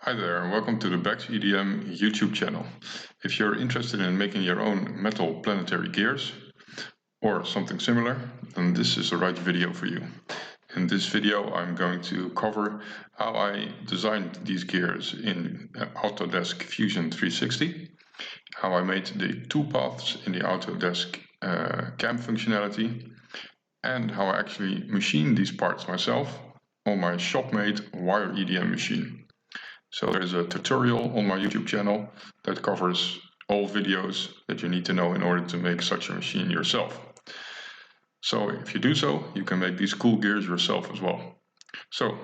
Hi there and welcome to the BAXEDM YouTube channel. If you're interested in making your own metal planetary gears or something similar, then this is the right video for you. In this video I'm going to cover how I designed these gears in Autodesk Fusion 360, how I made the toolpaths in the Autodesk CAM functionality, and how I actually machined these parts myself on my shop-made wire EDM machine. So there's a tutorial on my YouTube channel that covers all videos that you need to know in order to make such a machine yourself. So if you do so, you can make these cool gears yourself as well. So,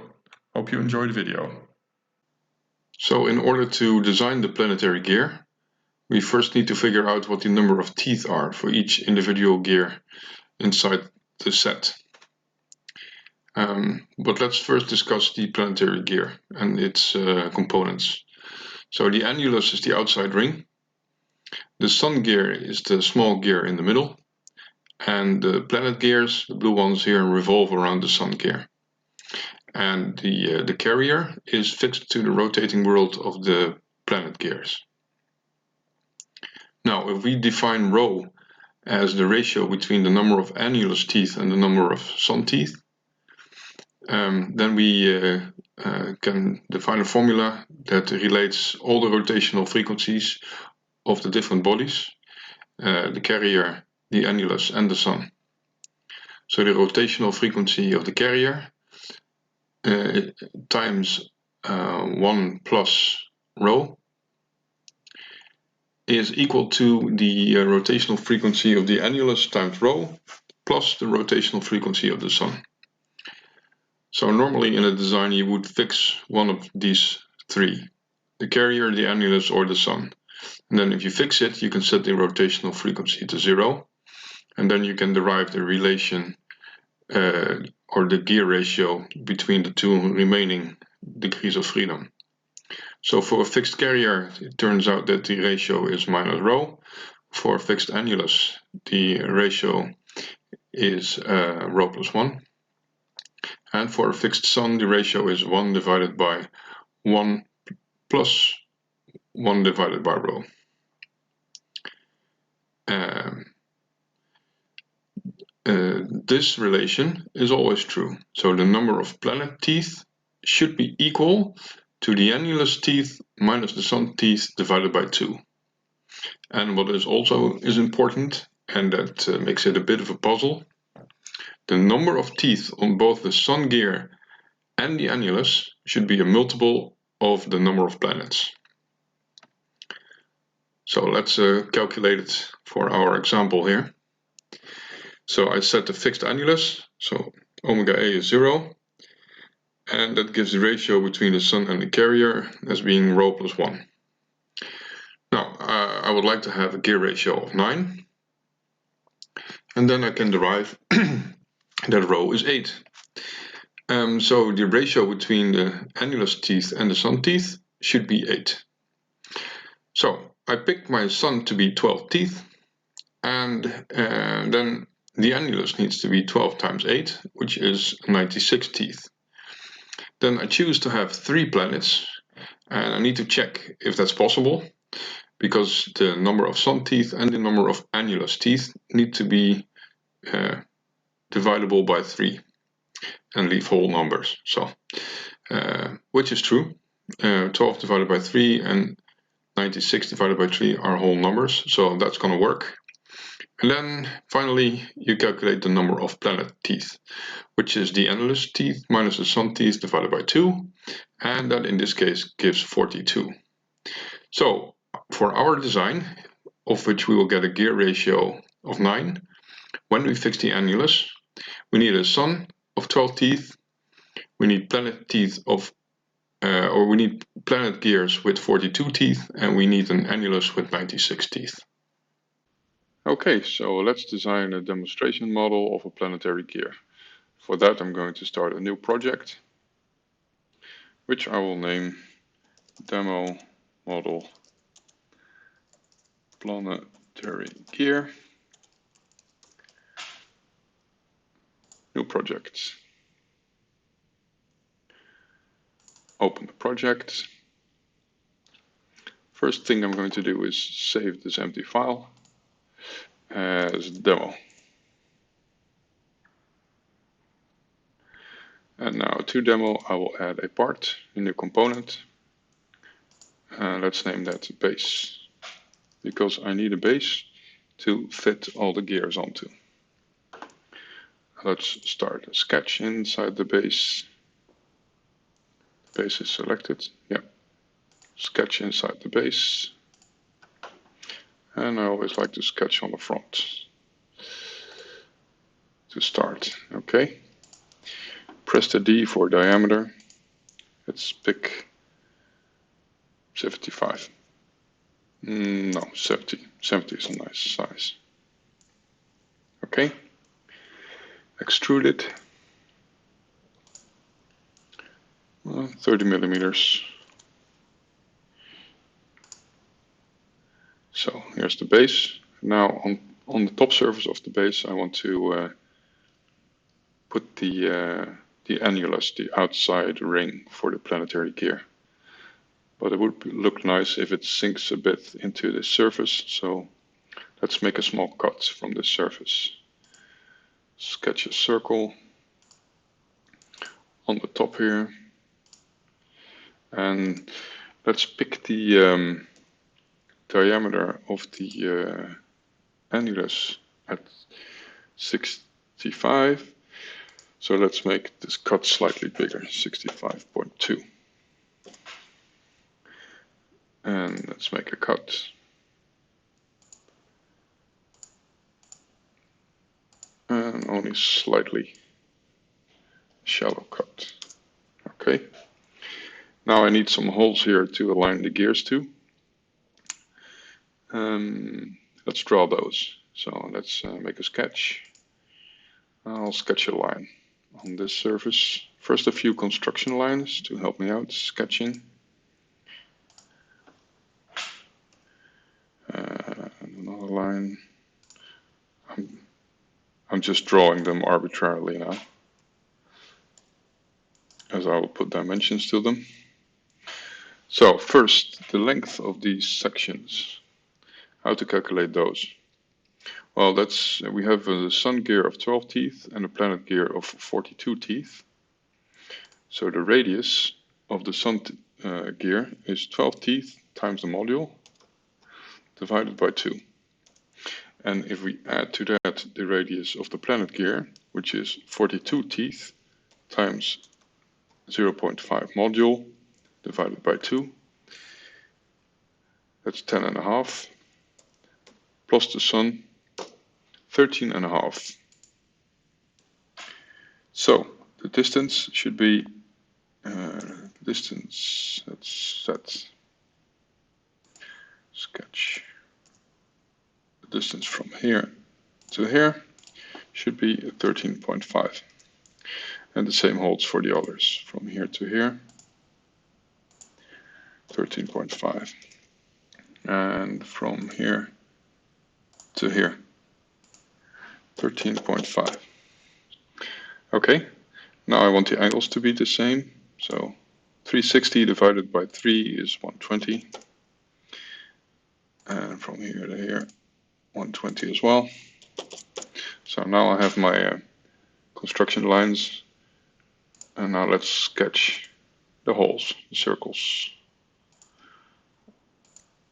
hope you enjoy the video. So in order to design the planetary gear, we first need to figure out what the number of teeth are for each individual gear inside the set. But let's first discuss the planetary gear and its components. So the annulus is the outside ring, the sun gear is the small gear in the middle, and the planet gears, the blue ones here, revolve around the sun gear. And the carrier is fixed to the rotating world of the planet gears. Now, if we define rho as the ratio between the number of annulus teeth and the number of sun teeth, then we can define a formula that relates all the rotational frequencies of the different bodies, the carrier, the annulus, and the sun. So the rotational frequency of the carrier times 1 plus rho is equal to the rotational frequency of the annulus times rho plus the rotational frequency of the sun. So normally in a design you would fix one of these three, the carrier, the annulus, or the sun. And then if you fix it, you can set the rotational frequency to 0, and then you can derive the relation or the gear ratio between the two remaining degrees of freedom. So for a fixed carrier, it turns out that the ratio is minus rho. For a fixed annulus, the ratio is rho plus 1. And for a fixed sun, the ratio is 1 divided by 1 plus 1 divided by rho. This relation is always true. So the number of planet teeth should be equal to the annulus teeth minus the sun teeth divided by 2. And what is also important, and that makes it a bit of a puzzle, the number of teeth on both the sun gear and the annulus should be a multiple of the number of planets. So let's calculate it for our example here. So I set the fixed annulus, so omega A is 0, and that gives the ratio between the sun and the carrier as being rho plus 1. Now, I would like to have a gear ratio of 9, and then I can derive that rho is 8. So the ratio between the annulus teeth and the sun teeth should be 8. So I picked my sun to be 12 teeth, and then the annulus needs to be 12 times 8, which is 96 teeth. Then I choose to have 3 planets, and I need to check if that's possible, because the number of sun teeth and the number of annulus teeth need to be dividable by 3 and leave whole numbers. So, which is true. 12 divided by 3 and 96 divided by 3 are whole numbers, so that's going to work. And then finally you calculate the number of planet teeth, which is the annulus teeth minus the sun teeth divided by 2, and that in this case gives 42. So for our design, of which we will get a gear ratio of 9, when we fix the annulus, we need a sun of 12 teeth, we need planet teeth of we need planet gears with 42 teeth, and we need an annulus with 96 teeth. Okay, so let's design a demonstration model of a planetary gear. For that I'm going to start a new project, which I will name Demo Model Planetary Gear. New project. Open the project. First thing I'm going to do is save this empty file as demo. And now to demo, I will add a part, a new component. Let's name that base, because I need a base to fit all the gears onto. Let's start a sketch inside the base. Base is selected. Yeah. Sketch inside the base. And I always like to sketch on the front to start. Okay. Press the D for diameter. Let's pick 75. No, 70. 70 is a nice size. Okay. Extrude it. 30 millimeters. So here's the base. Now on the top surface of the base, I want to put the annulus, the outside ring for the planetary gear. But it would look nice if it sinks a bit into the surface. So let's make a small cut from the surface. Sketch a circle on the top here. And let's pick the diameter of the annulus at 65. So let's make this cut slightly bigger, 65.2. And let's make a cut. And only slightly shallow cut. Okay. Now I need some holes here to align the gears to. Let's draw those. So let's make a sketch. I'll sketch a line on this surface. First a few construction lines to help me out sketching. Another line. I'm just drawing them arbitrarily now, as I will put dimensions to them. So first, the length of these sections. How to calculate those? Well, we have a sun gear of 12 teeth and a planet gear of 42 teeth. So the radius of the sun gear is 12 teeth times the module divided by 2. And if we add to that the radius of the planet gear, which is 42 teeth times 0.5 module divided by 2, that's 10.5, plus the sun, 13.5. So the distance should be, distance, let's set, sketch. The distance from here to here should be 13.5. And the same holds for the others, from here to here, 13.5. And from here to here, 13.5. Okay, now I want the angles to be the same. So 360 divided by 3 is 120. And from here to here, 120 as well. So now I have my construction lines. And now let's sketch the holes, the circles.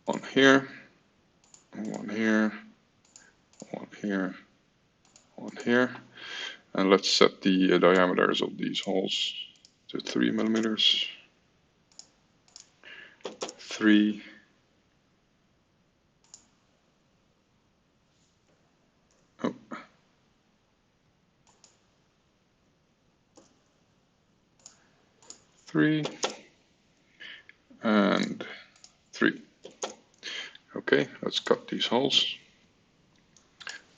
One here, one here, one here, one here. And let's set the diameters of these holes to 3 millimeters. 3. Oh. 3 and 3. Okay, let's cut these holes.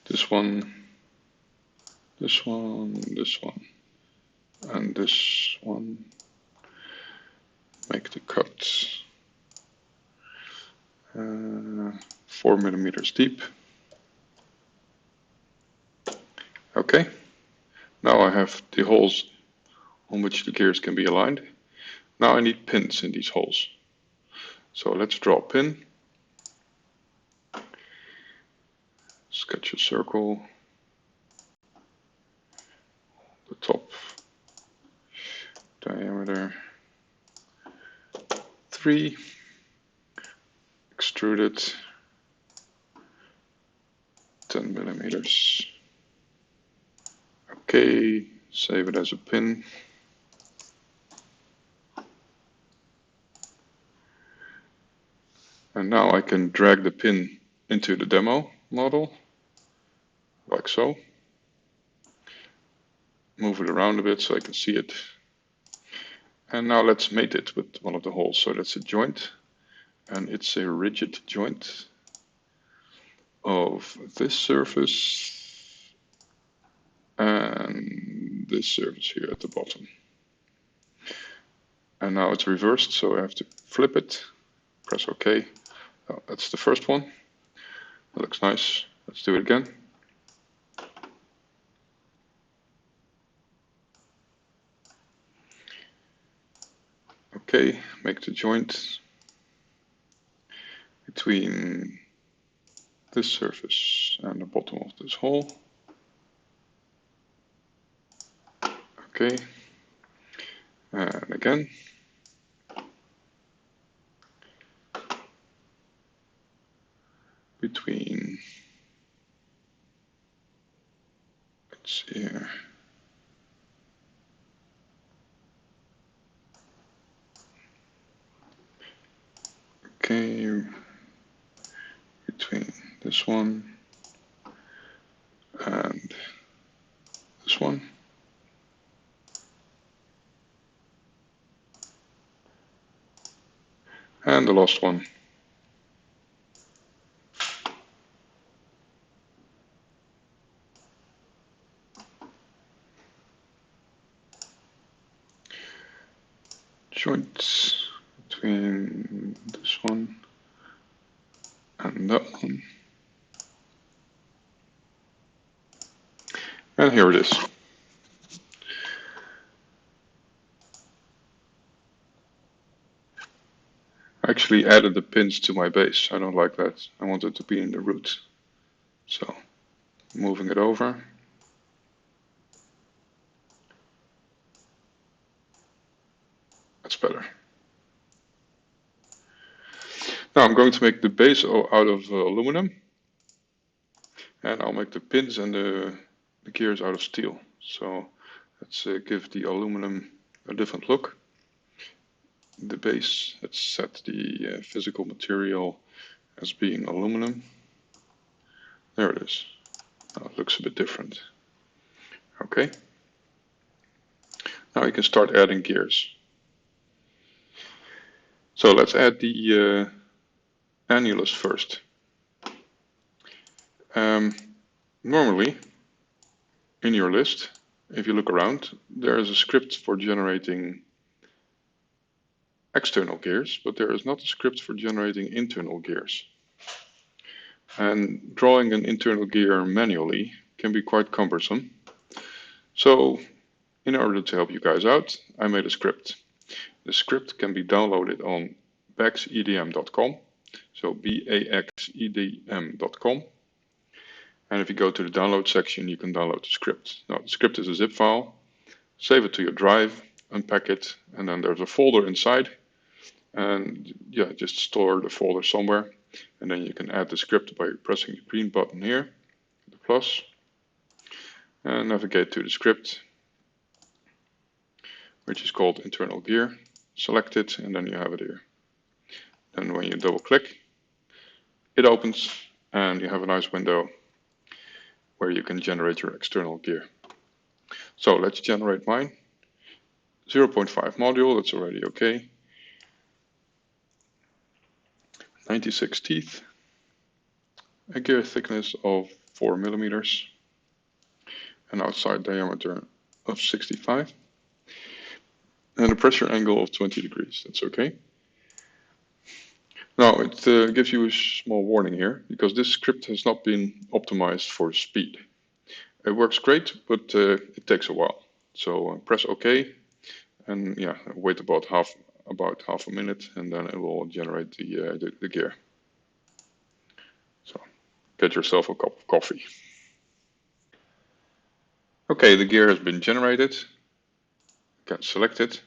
This one, this one, this one, and this one. Make the cuts 4 millimeters deep. Okay, now I have the holes on which the gears can be aligned. Now I need pins in these holes. So let's draw a pin. Sketch a circle. The top diameter 3. Extrude it 10 millimeters. Okay, save it as a pin. And now I can drag the pin into the demo model, like so. Move it around a bit so I can see it. And now let's mate it with one of the holes. So that's a joint, and it's a rigid joint of this surface and this surface here at the bottom. And now it's reversed, so I have to flip it, press OK. Oh, that's the first one. That looks nice. Let's do it again. Okay, make the joint between this surface and the bottom of this hole. Okay, and again. Between, let's see here. Okay, between this one and this one. And the last one. Joints between this one and that one. And here it is. I actually added the pins to my base. I don't like that. I want it to be in the root. So, moving it over. That's better. Now I'm going to make the base out of aluminum. And I'll make the pins and the gears out of steel. So let's give the aluminum a different look. The base, let's set the physical material as being aluminum. There it is. Now it looks a bit different. Okay. Now you can start adding gears. So let's add the annulus first. Normally, in your list, if you look around, there is a script for generating external gears, but there is not a script for generating internal gears. And drawing an internal gear manually can be quite cumbersome. So, in order to help you guys out, I made a script. The script can be downloaded on BAXEDM.com, so BAXEDM.com. And if you go to the download section, you can download the script. Now, the script is a zip file. Save it to your drive, unpack it, and then there's a folder inside. And yeah, just store the folder somewhere. And then you can add the script by pressing the green button here, the plus, and navigate to the script, which is called internal gear. Select it, and then you have it here. Then when you double click, it opens, and you have a nice window where you can generate your external gear. So let's generate mine. 0.5 module, that's already okay. 96 teeth. A gear thickness of 4 millimeters. An outside diameter of 65. And a pressure angle of 20 degrees, that's okay. Now it gives you a small warning here, because this script has not been optimized for speed. It works great, but it takes a while. So press OK, and yeah, wait about half about half a minute, and then it will generate the gear. So get yourself a cup of coffee. Okay, the gear has been generated. You can select it.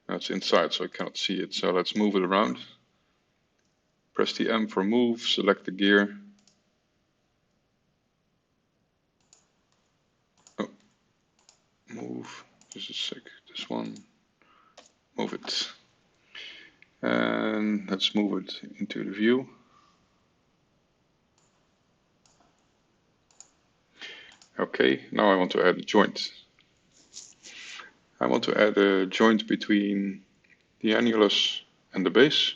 Now it's inside, so I cannot see it. So let's move it around. Press the M for move, select the gear. Oh, move, just a sec, this one, move it. And let's move it into the view. Okay, now I want to add a joint. I want to add a joint between the annulus and the base,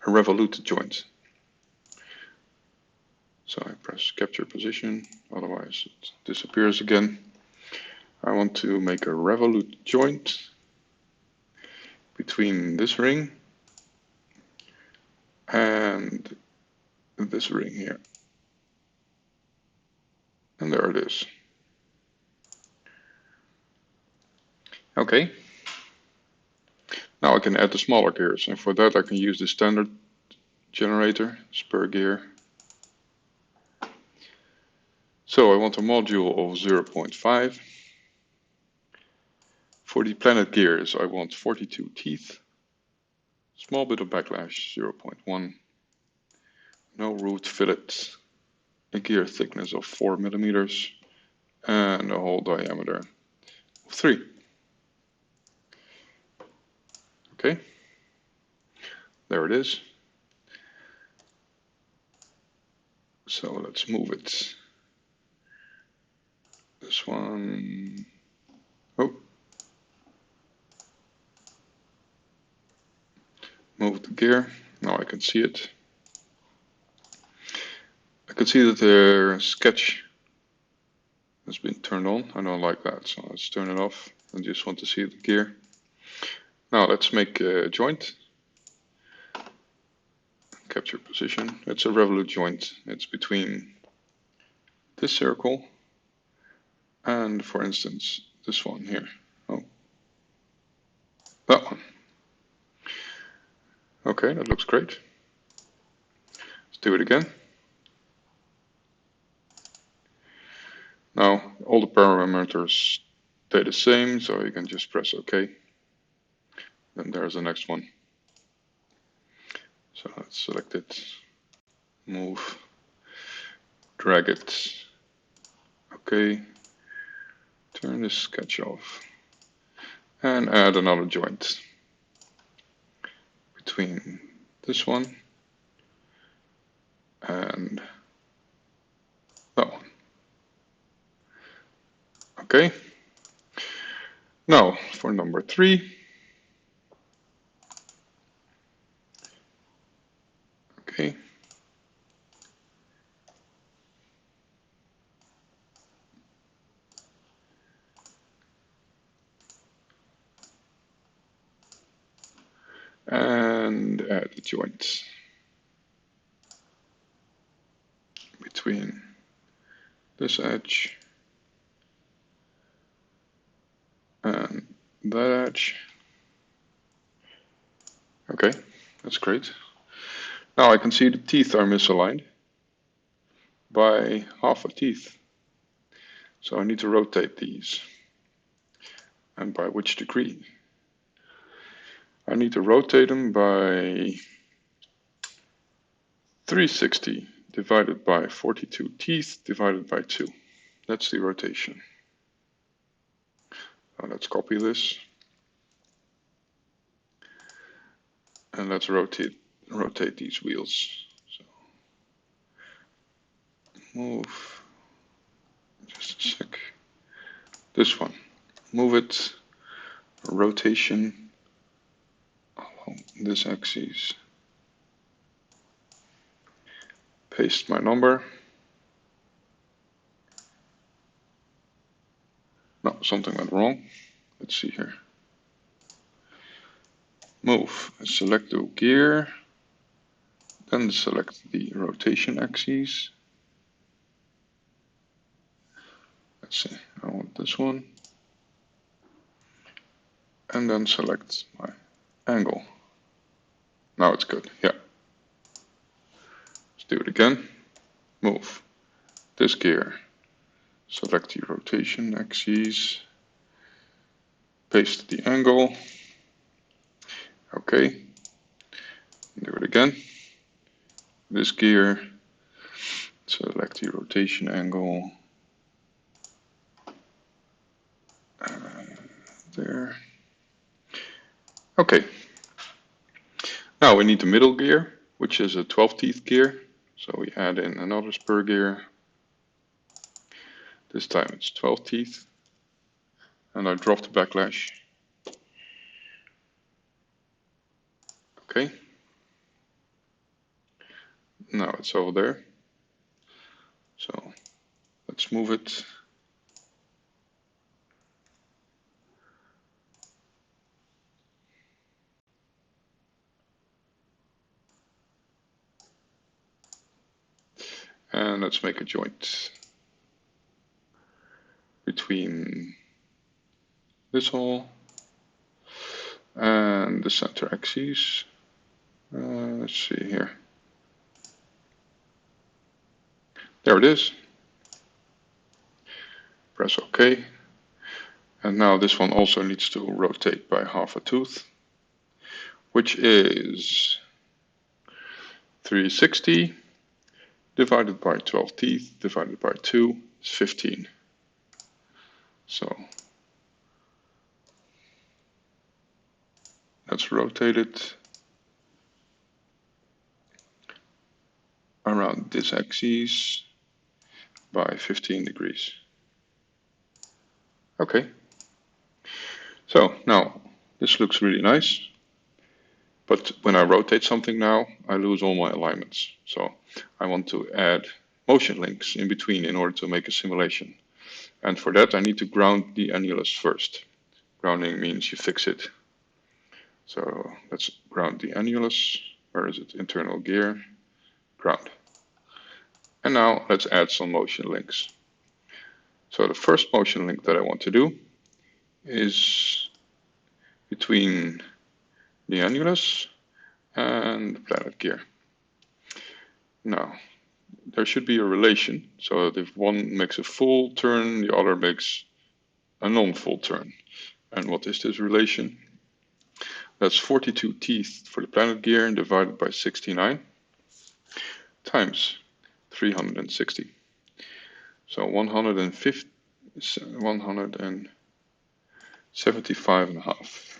a revolute joint. So I press capture position, otherwise it disappears again. I want to make a revolute joint between this ring and this ring here. And there it is. Okay. Now I can add the smaller gears, and for that I can use the standard generator, per gear. So I want a module of 0.5. For the planet gears I want 42 teeth. Small bit of backlash, 0.1. No root fillet. A gear thickness of 4 millimeters. And a hole diameter of 3. Okay. There it is. So let's move it. This one. Oh. Move the gear. Now I can see it. I can see that the sketch has been turned on. I don't like that, so let's turn it off. I just want to see the gear. Now let's make a joint. Capture position. It's a revolute joint. It's between this circle and, for instance, this one here. Oh, that one. Okay, that looks great. Let's do it again. Now all the parameters stay the same, so you can just press OK. Then there's the next one. So let's select it, move, drag it. OK. Turn this sketch off and add another joint between this one and that one. Okay. Now for number 3. Okay. And add a joint between this edge and that edge. Okay, that's great. Now I can see the teeth are misaligned by half a teeth. So I need to rotate these. And by which degree? I need to rotate them by 360 divided by 42 teeth divided by 2. That's the rotation. Now let's copy this. And let's rotate these wheels. So move, just a sec. This one, move it, rotation along this axis. Paste my number. No, something went wrong. Let's see here. Move, select the gear, then select the rotation axis. Let's see, I want this one. And then select my angle. now it's good. Yeah. Let's do it again. Move this gear. Select the rotation axis. Paste the angle. Okay. Do it again. This gear. Select the rotation angle. There. Okay. Now we need the middle gear, which is a 12 teeth gear. So we add in another spur gear. This time it's 12 teeth. And I drop the backlash. Okay. Now it's over there. So let's move it. And let's make a joint between this hole and the center axis. Let's see here. There it is. Press OK. And now this one also needs to rotate by half a tooth, which is 360 divided by 12 teeth divided by 2 is 15. So let's rotate it around this axis by 15 degrees. Okay. So now this looks really nice. But when I rotate something now, I lose all my alignments. So I want to add motion links in between in order to make a simulation. And for that, I need to ground the annulus first. Grounding means you fix it. So let's ground the annulus. Where is it? Internal gear. Ground. And now let's add some motion links. So the first motion link that I want to do is between the annulus and the planet gear. Now, there should be a relation, so that if one makes a full turn, the other makes a non-full turn. And what is this relation? That's 42 teeth for the planet gear divided by 69 times 360. So 175.5.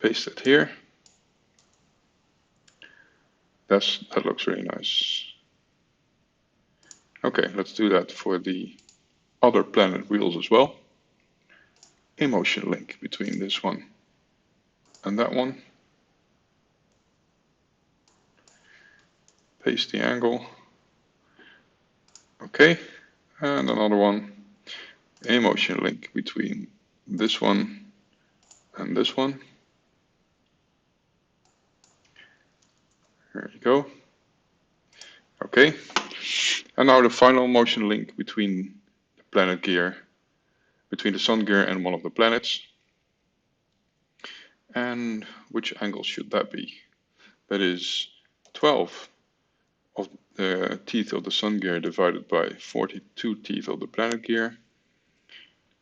Paste it here. That looks really nice. Okay, let's do that for the other planet wheels as well. A motion link between this one and that one. Paste the angle. Okay, and another one. A motion link between this one and this one. There you go. Okay, and now the final motion link between the planet gear, between the sun gear and one of the planets. And which angle should that be? That is 12 of the teeth of the sun gear divided by 42 teeth of the planet gear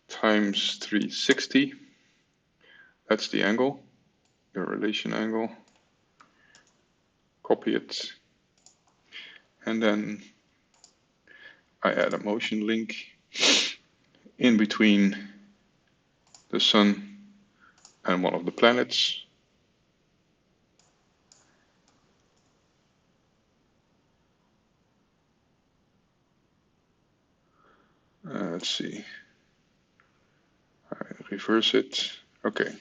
times 360. That's the angle, the relation angle. Copy it. And then I add a motion link in between the sun and one of the planets. Let's see. I reverse it. Okay.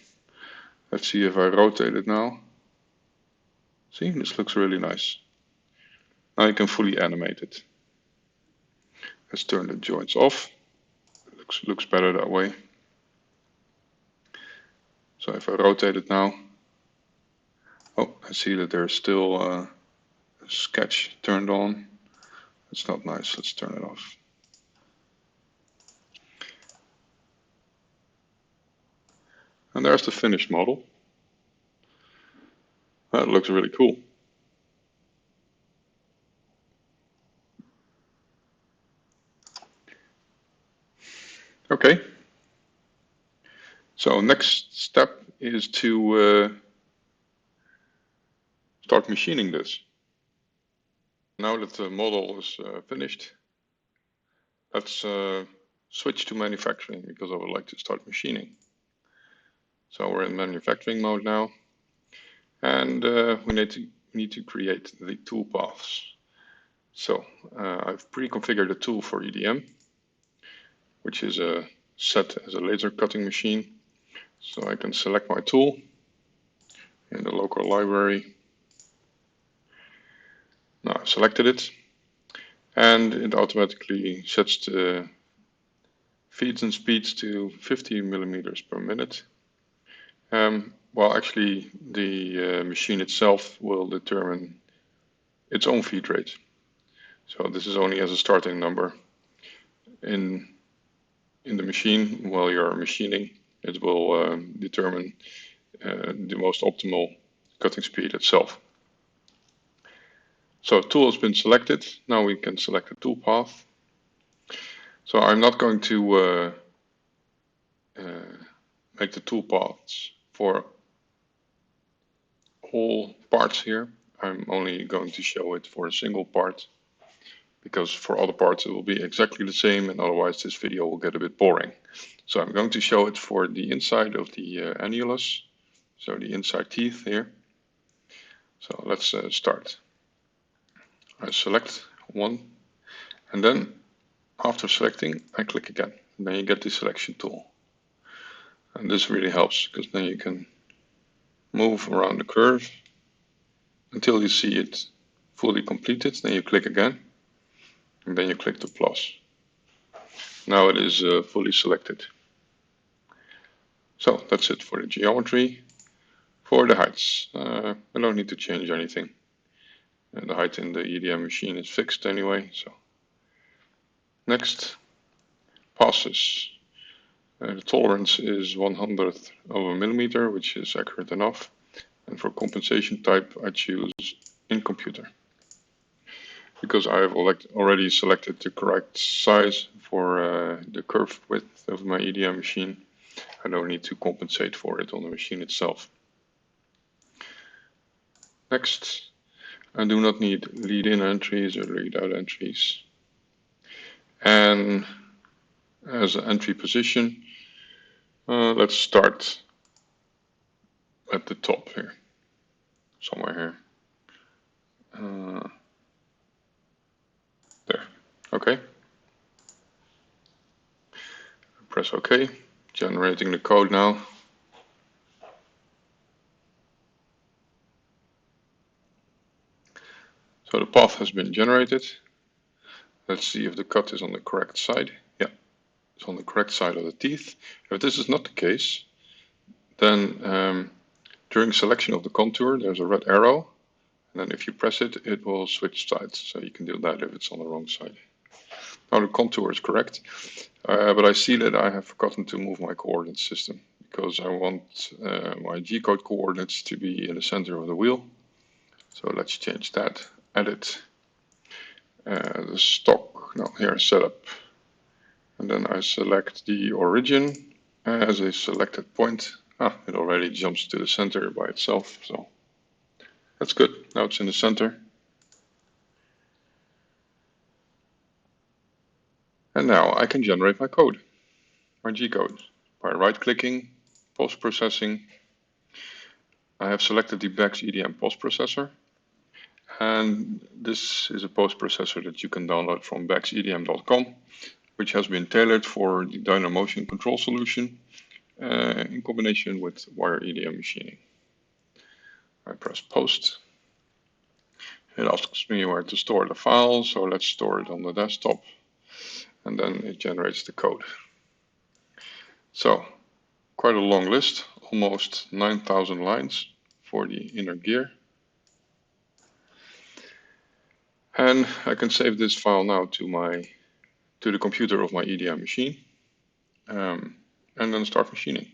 Let's see if I rotate it now. See, this looks really nice. Now you can fully animate it. Let's turn the joints off. It looks better that way. So if I rotate it now, oh, I see that there's still a sketch turned on. It's not nice. Let's turn it off. And there's the finished model. That looks really cool. Okay. So next step is to start machining this. Now that the model is finished, let's switch to manufacturing because I would like to start machining. So we're in manufacturing mode now, and we need to create the tool paths. So I've pre-configured a tool for EDM, which is set as a laser cutting machine. So I can select my tool in the local library. Now I've selected it, and it automatically sets the feeds and speeds to 50 millimeters per minute. Well, actually, the machine itself will determine its own feed rate. So this is only as a starting number. In the machine, while you're machining, it will determine the most optimal cutting speed itself. So tool has been selected. Now we can select the tool path. So I'm not going to make the tool paths for all parts here. I'm only going to show it for a single part, because for other parts it will be exactly the same, and otherwise this video will get a bit boring. So I'm going to show it for the inside of the annulus, so the inside teeth here. So let's start. I select one, and then after selecting I click again, and then you get the selection tool. And this really helps, because then you can move around the curve until you see it fully completed. Then you click again, and then you click the plus. Now it is fully selected. So that's it for the geometry. For the heights, I don't need to change anything. And the height in the EDM machine is fixed anyway. So next, passes. The tolerance is 100th of a millimeter, which is accurate enough. And for compensation type, I choose in computer, because I have already selected the correct size for the curve width of my EDM machine. I don't need to compensate for it on the machine itself. Next, I do not need lead-in entries or lead-out entries. And as an entry position, let's start at the top here, somewhere here. There, okay. Press OK, generating the code now. So the path has been generated. Let's see if the cut is on the correct side. Yeah, it's on the correct side of the teeth. If this is not the case, then during selection of the contour, there's a red arrow. And then if you press it, it will switch sides. So you can do that if it's on the wrong side. Now the contour is correct, but I see that I have forgotten to move my coordinate system, because I want my Gcode coordinates to be in the center of the wheel. So let's change that. Edit the stock, no, here setup. And then I select the origin as a selected point. It already jumps to the center by itself, so that's good. Now it's in the center. And now I can generate my code, my Gcode, by right-clicking, Postprocessing. I have selected the BAXEDM postprocessor, and this is a postprocessor that you can download from BAXEDM.com, which has been tailored for the Dynamotion control solution in combination with wire EDM machining. I press Post. It asks me where to store the file, so let's store it on the desktop, and then it generates the code. So, quite a long list, almost 9,000 lines for the inner gear. And I can save this file now to the computer of my EDM machine, and then start machining.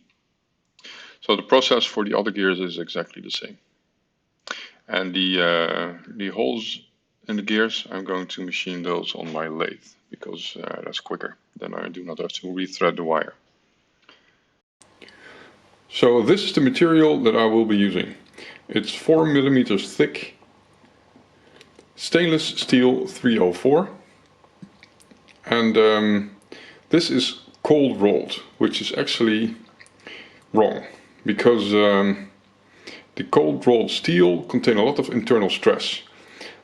So the process for the other gears is exactly the same. And the holes in the gears, I'm going to machine those on my lathe because that's quicker. Then I do not have to rethread the wire. So this is the material that I will be using. It's 4 millimeters thick, stainless steel 304, and this is cold rolled, which is actually wrong because the cold rolled steel contains a lot of internal stress,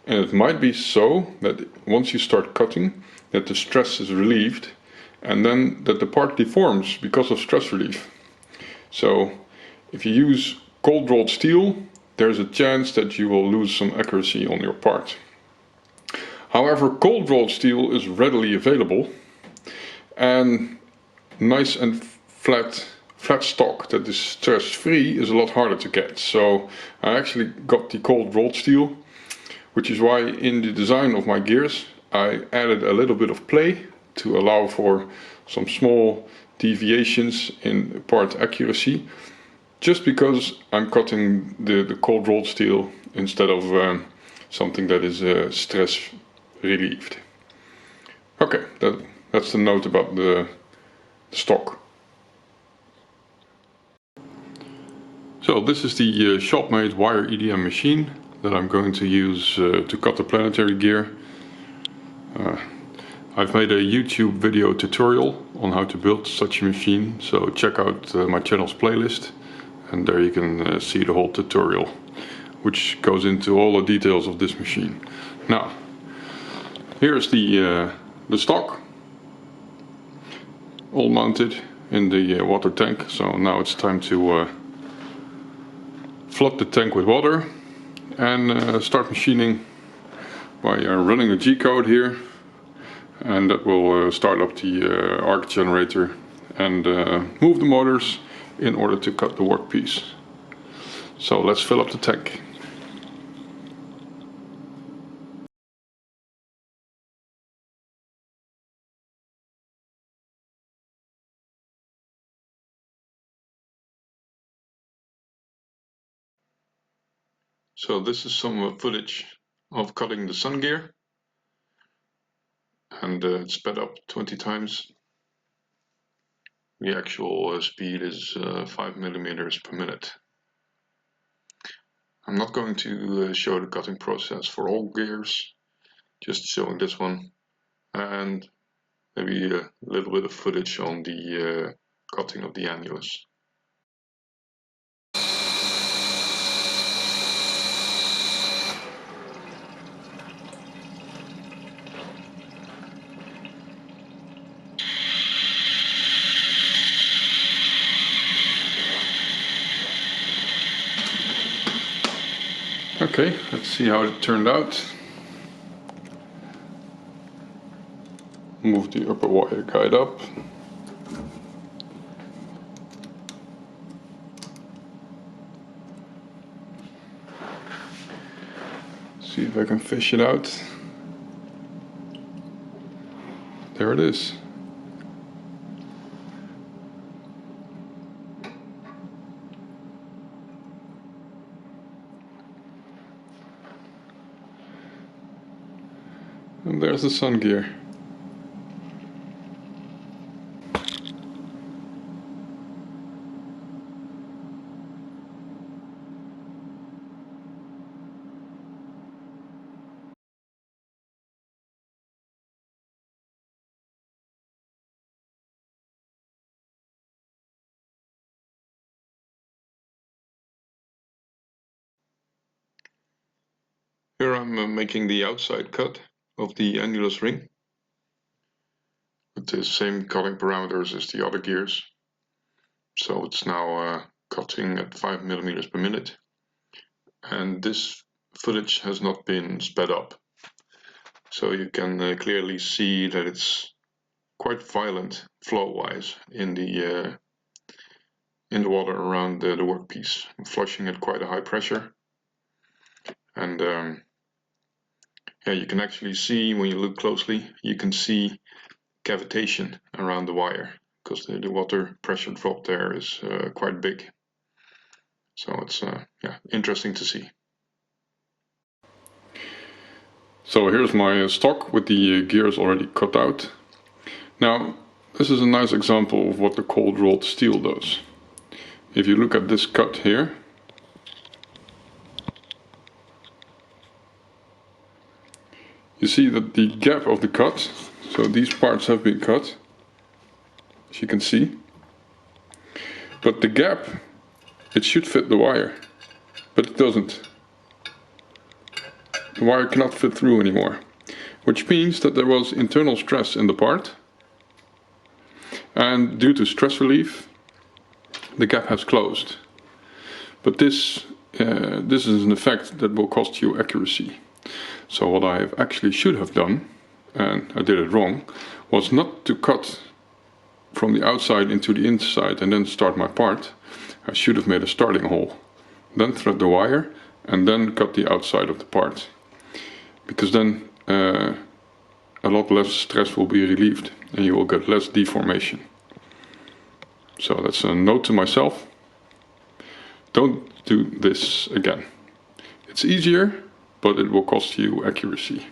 and it might be so that once you start cutting that the stress is relieved and then that the part deforms because of stress relief. So if you use cold rolled steel, there's a chance that you will lose some accuracy on your part. However, cold rolled steel is readily available, and nice and flat stock that is stress free is a lot harder to get. So I actually got the cold rolled steel, which is why in the design of my gears I added a little bit of play to allow for some small deviations in part accuracy, just because I'm cutting the cold rolled steel instead of something that is stress relieved. Okay, that's the note about the stock. So this is the shop-made wire EDM machine that I'm going to use to cut the Planetary gear. I've made a YouTube video tutorial on how to build such a machine, so check out my channel's playlist, and there you can see the whole tutorial, which goes into all the details of this machine. Now, here's the stock, all mounted in the water tank. So now it's time to flood the tank with water and start machining by running a Gcode here, and that will start up the arc generator and move the motors in order to cut the workpiece. So let's fill up the tank. So this is some footage of cutting the sun gear, and it's sped up 20 times. The actual speed is 5 millimeters per minute. I'm not going to show the cutting process for all gears, just showing this one, and maybe a little bit of footage on the cutting of the annulus. Okay, let's see how it turned out. Move the upper wire guide up. See if I can fish it out. There it is. And there's the sun gear. Here I'm making the outside cut of the annulus ring with the same cutting parameters as the other gears. So it's now cutting at 5 millimeters per minute, and this footage has not been sped up, so you can clearly see that it's quite violent flow-wise in the water around the workpiece. I'm flushing at quite a high pressure, and yeah, you can actually see, when you look closely, you can see cavitation around the wire because the water pressure drop there is quite big. So it's yeah, interesting to see. So here's my stock with the gears already cut out. Now, this is a nice example of what the cold rolled steel does. If you look at this cut here, you see that the gap of the cut, so these parts have been cut, as you can see. But the gap, it should fit the wire, but it doesn't. The wire cannot fit through anymore, which means that there was internal stress in the part, and due to stress relief, the gap has closed. But this is an effect that will cost you accuracy. So what I actually should have done, and I did it wrong, was not to cut from the outside into the inside and then start my part. I should have made a starting hole, then thread the wire, and then cut the outside of the part. Because then a lot less stress will be relieved and you will get less deformation. So that's a note to myself. Don't do this again. It's easier, but it will cost you accuracy.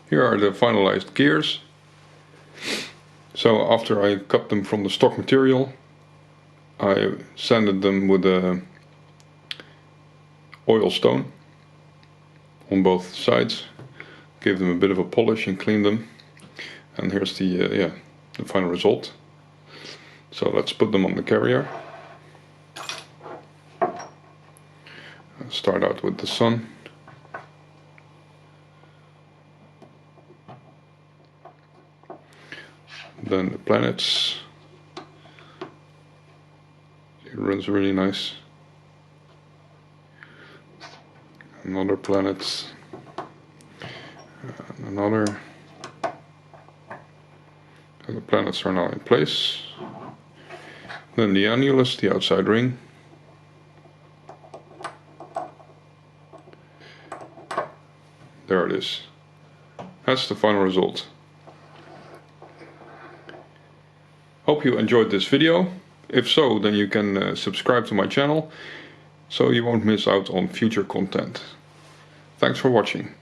Here are the finalized gears. So after I cut them from the stock material, I sanded them with a oil stone on both sides, gave them a bit of a polish and cleaned them, and here's the final result. So let's put them on the carrier. Start out with the sun. Then the planets. It runs really nice. Another planet. And another. And the planets are now in place. Then the annulus, the outside ring. There it is. That's the final result. Hope you enjoyed this video. If so, then you can subscribe to my channel so you won't miss out on future content. Thanks for watching.